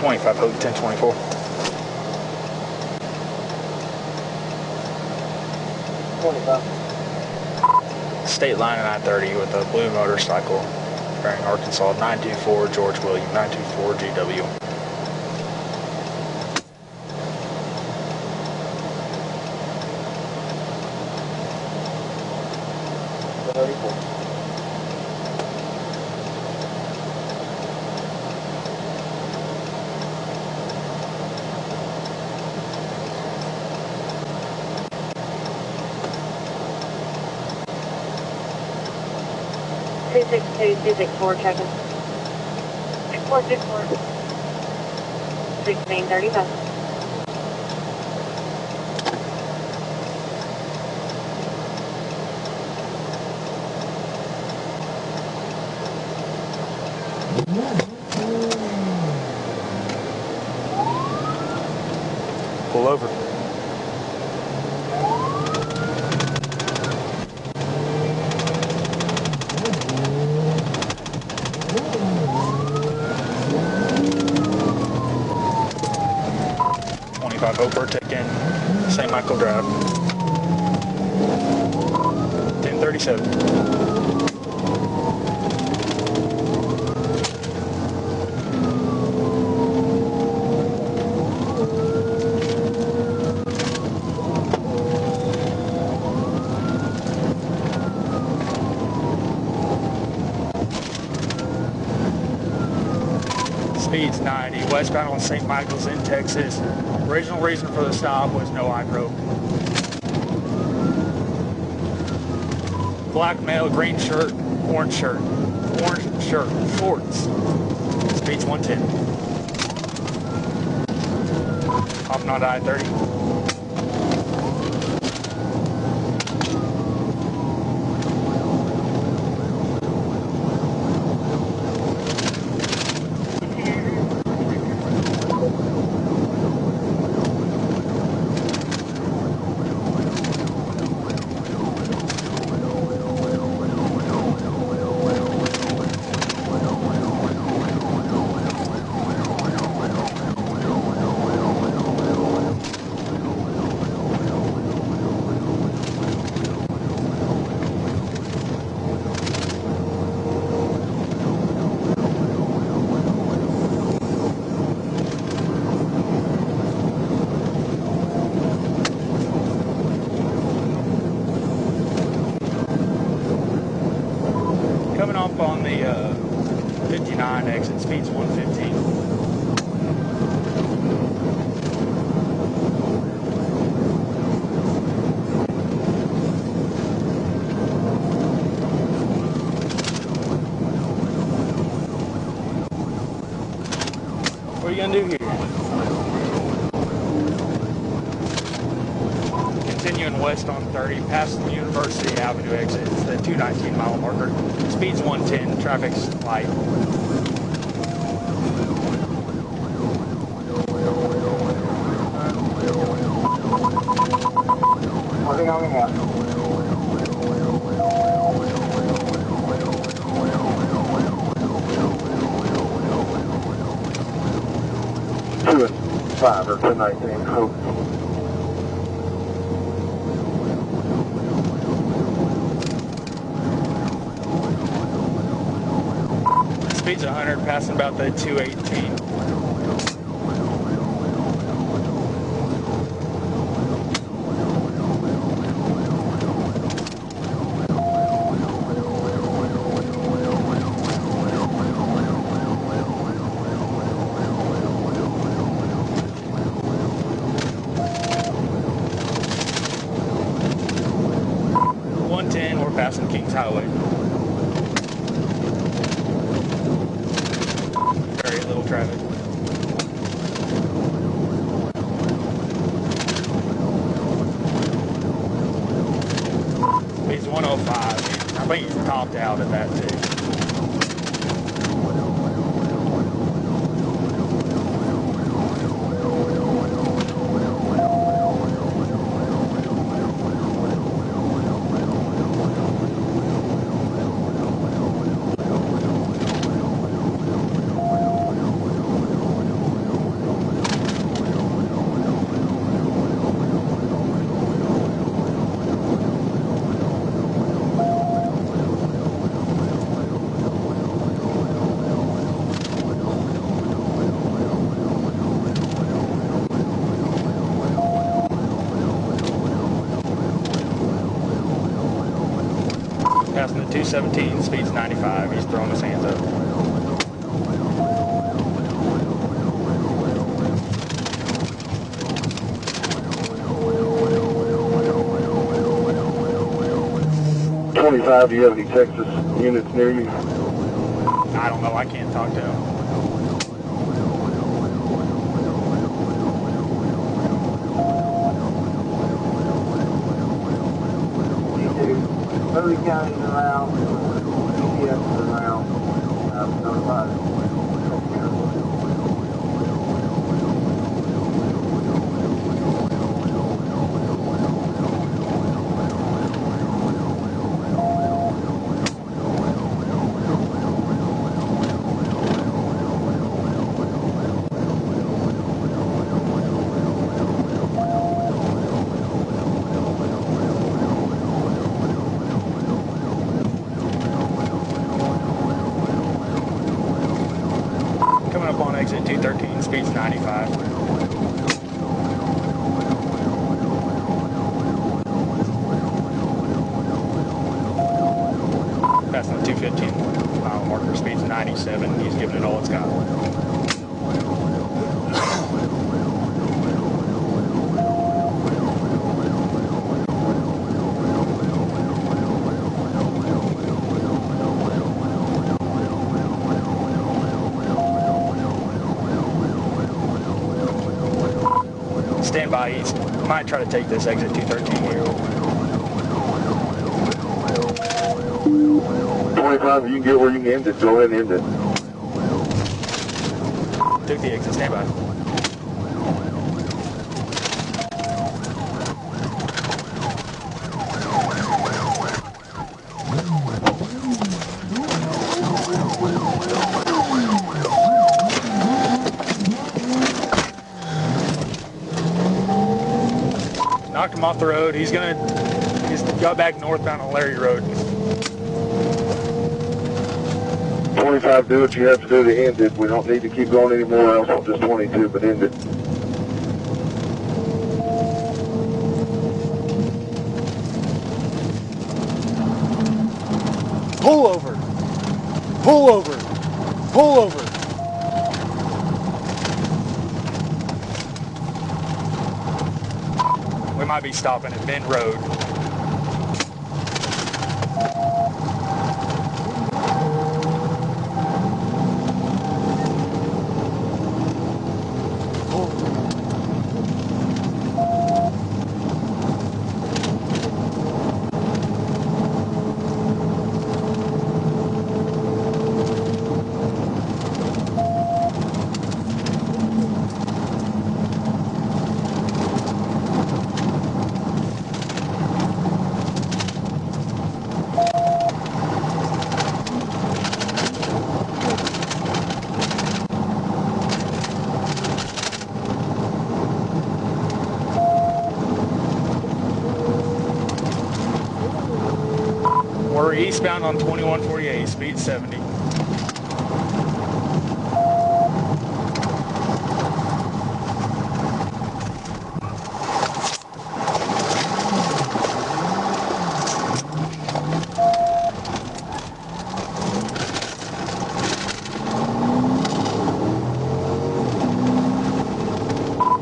25 Hope 1024. State line and I-30 with a blue motorcycle bearing Arkansas 924 George William 924 GW. Two 264 checking. 6464. 1635. Pull over. Hope we're taking St. Michael Drive. 1037. Speed's 90, westbound on St. Michael's in Texas. Original reason for the stop was no eye probe. Black male, green shirt, orange shirt, shorts. Speed's 110. Hopping on to I-30. Coming up on the 59 exit, speed's 115. What are you gonna do here? Continuing west on 30, past the University Avenue exit, it's the 219 mile marker. Speed's 110, traffic's light. Working on the map. Two and 5 or 219 Hope. Speed's 100, passing about the 218. We're passing Kings Highway. Very little traffic. He's 105. I think he's topped out at that too. 217, speed's 95. He's throwing his hands up. Do you have any Texas units near you? I don't know. I can't talk to him. Early County's around, GSX is around, notified. Coming up on exit 213, speed's 95. Passing the 215 mile marker, speed's 97. He's giving it all it's got. Stand by, he might try to take this exit 213 here. 25, if you can get where you can end it, go ahead and end it. Took the exit, stand by. Knocked him off the road. He's got back northbound on Larry Road. 25, do what you have to do to end it. We don't need to keep going anymore else on just 22, but end it. Pull over. Pull over. Pull over. We might be stopping at Bend Road. We're eastbound on 2148, speed 70.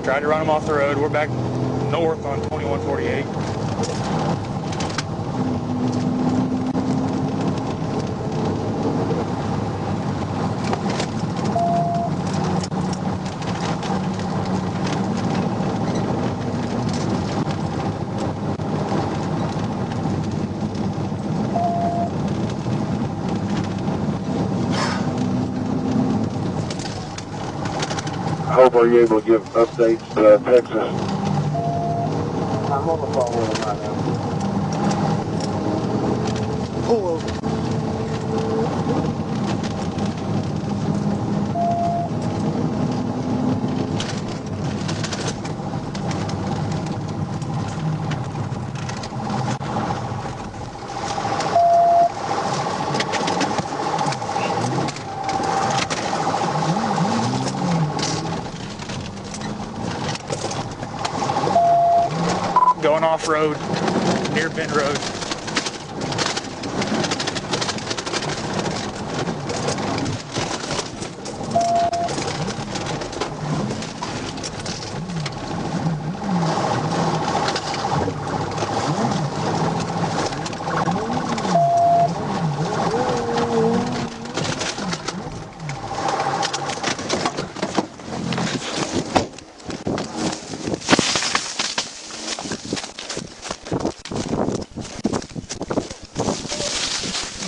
Tried to run him off the road. We're back north on 2148. Hope, are you able to give updates to Texas? I'm on the phone with him right now. Pull over. Going off-road near Bend Road.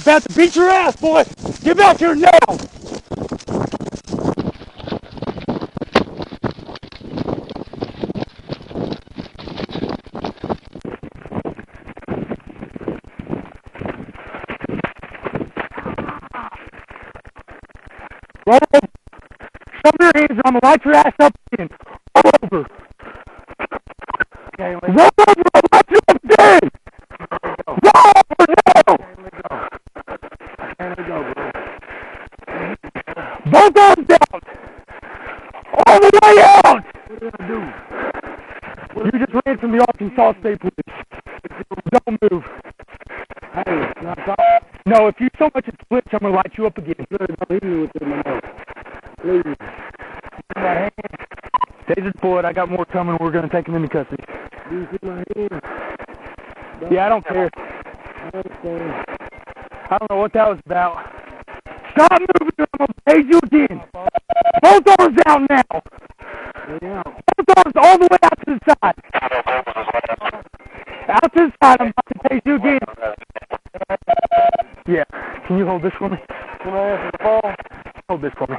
about to beat your ass, boy. Get back here now. Roll over. Shove your hands, or I'm gonna light your ass up again. Roll over. Okay, roll over, I'll light you up again. Roll over now. Both arms out. All the way out. What did I do? You just ran from the Arkansas State Police. Don't move. Hey, no, if you so much as twitch, I'm gonna light you up again. Please. My hand. Taser's pulled. I got more coming. We're gonna take him into custody. Do you see my hand? Yeah, I don't care. I understand. I don't know what that was about. Stop moving, or I'm gonna tase you again. Both arms out now. Yeah. Both arms all the way out to the side. Out to the side. I'm about to tase you again. Yeah. Can you hold this for me? Can I answer the phone? Hold this for me.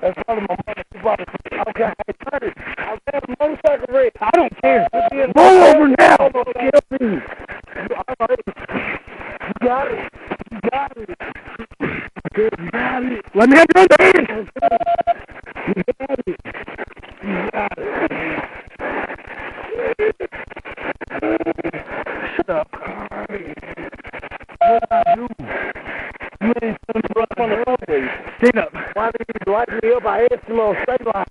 That's probably my mother. Okay. I'll have a motorcycle wreck. I don't care. Roll over now. You got it. You got it. You got it. Let me have your other hand. You got it. You got it. Shut up. What I do? You ain't going to run on the roadway. Stand up. Why did you light me up? I asked him on state line.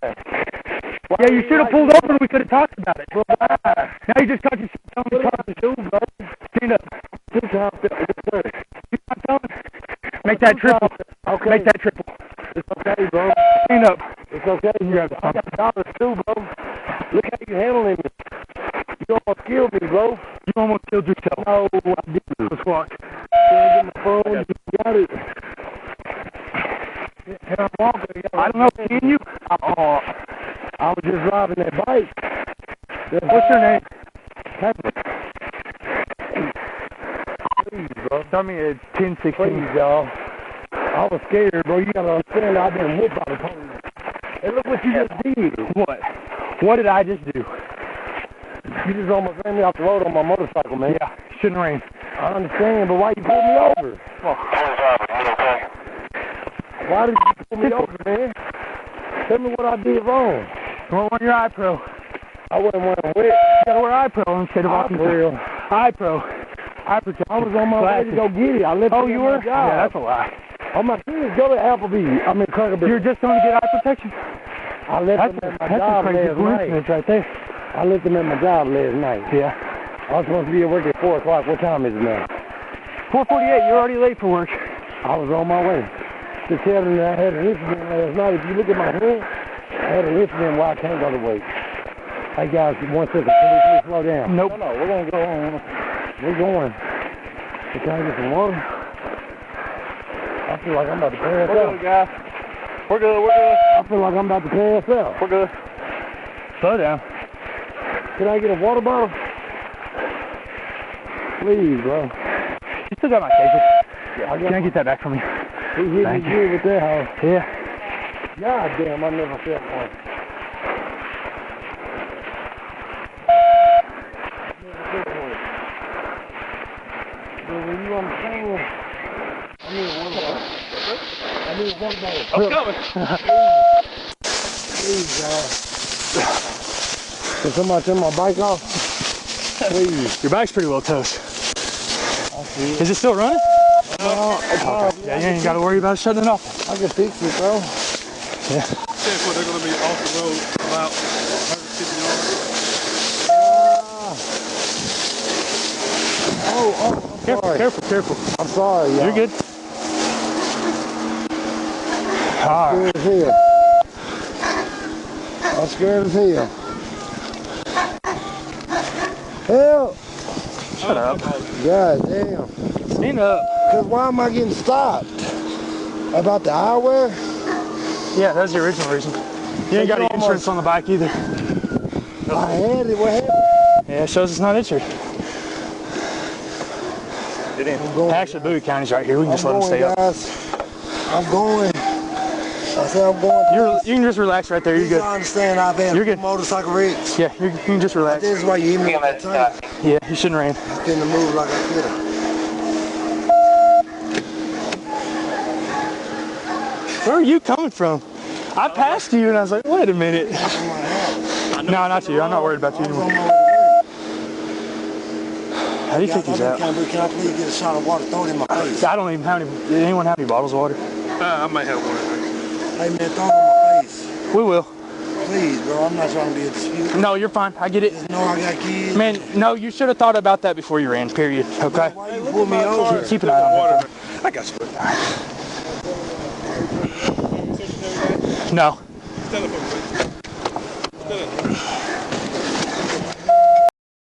Yeah, you should have pulled over and we could have talked about it. Now you just got yourself telling me talking to you, bro. Stand up. Make that triple. Okay. Make that triple. It's okay, bro. Stand up. It's okay. I got dollars too, bro. Look how you handling me. You almost killed me, bro. You almost killed yourself. No, I didn't. Let's walk. Get my phone. You got it. Can I walk? I don't know. Can you? I was just driving that bike. What's your name? Pepper. Please, bro. Tell me it's 10-16. Please, y'all. I was scared, bro. You gotta understand I've been whooped by the police. Hey, look what you just did. What? What did I just do? You just almost ran me off the road on my motorcycle, man. Yeah, shouldn't rain. I understand, but why you pulled me over? Oh. Why did you pull me over, man? Tell me what I did wrong. You want one of your eye pro? I wouldn't want to wet. You gotta wear eye pro instead of eye pro. Eye protection. I was on my way to go get it. I left it you were? Yeah, that's a lie. Oh, my kids go to Applebee's. I mean, Cracker Barrel. You're just going to get eye protection? I left them at my job last night. Right there. I left them at my job last night. Yeah. I was supposed to be at work at 4 o'clock. What time is it now? 4:48. You're already late for work. I was on my way to tell them that I had an incident last night. If you look at my head, I had an incident why I can't go to work. Hey, guys, 1 second. Can we slow down? Nope. No, we're going to go on. We're going. Can I get some water? I feel like I'm about to pass out. We're good, guys. We're good. I feel like I'm about to pass out. We're good. Slow down. Can I get a water bottle? Please, bro. You still got my taser. Yeah, can I get that back from you? He hit me good with that house. Yeah. God damn, I never felt one. But when you understand, I need a water bottle. I need a water bottle. I'm coming. Please, God. Can somebody turn my bike off? Please. Your bike's pretty well toast. I see it. Is it still running? No. Okay. Yeah, you ain't got to worry about shutting it off. I can fix it, bro. Yeah. What, they're going to be off the road about 150 yards. I'm careful. I'm sorry, y'all. You're good. I'm scared as hell. I'm scared as hell. Help! Shut up. God damn. Stand up. Cause why am I getting stopped? About the eyewear? Yeah, that's the original reason. You ain't got any insurance on the bike either. I had it. What happened? Yeah, it shows it's not insured. it in. Actually, Bowie County's right here. We can just let them stay up. I'm going. I said I'm going. You can just relax right there. You're good. I understand I've been You're good. motorcycle wrecks. Yeah, you can just relax. This is why you hit me at the time. Yeah, you shouldn't rain. I couldn't move like I could have. Where are you coming from? I passed you and I was like, wait a minute. No, not you. I'm not worried about you anymore. How do you think he's out? Can I please get a shot of water thrown in my face? I don't even have any. Did anyone have any bottles of water? I might have one. Hey man, throw it on my face. We will. Please, bro. I'm not trying to be a dispute. No, you're fine. I get it. Just know I got kids. Man, no, you should have thought about that before you ran, period. Okay? Why you pull me over? Keep an eye on it. I got you. No.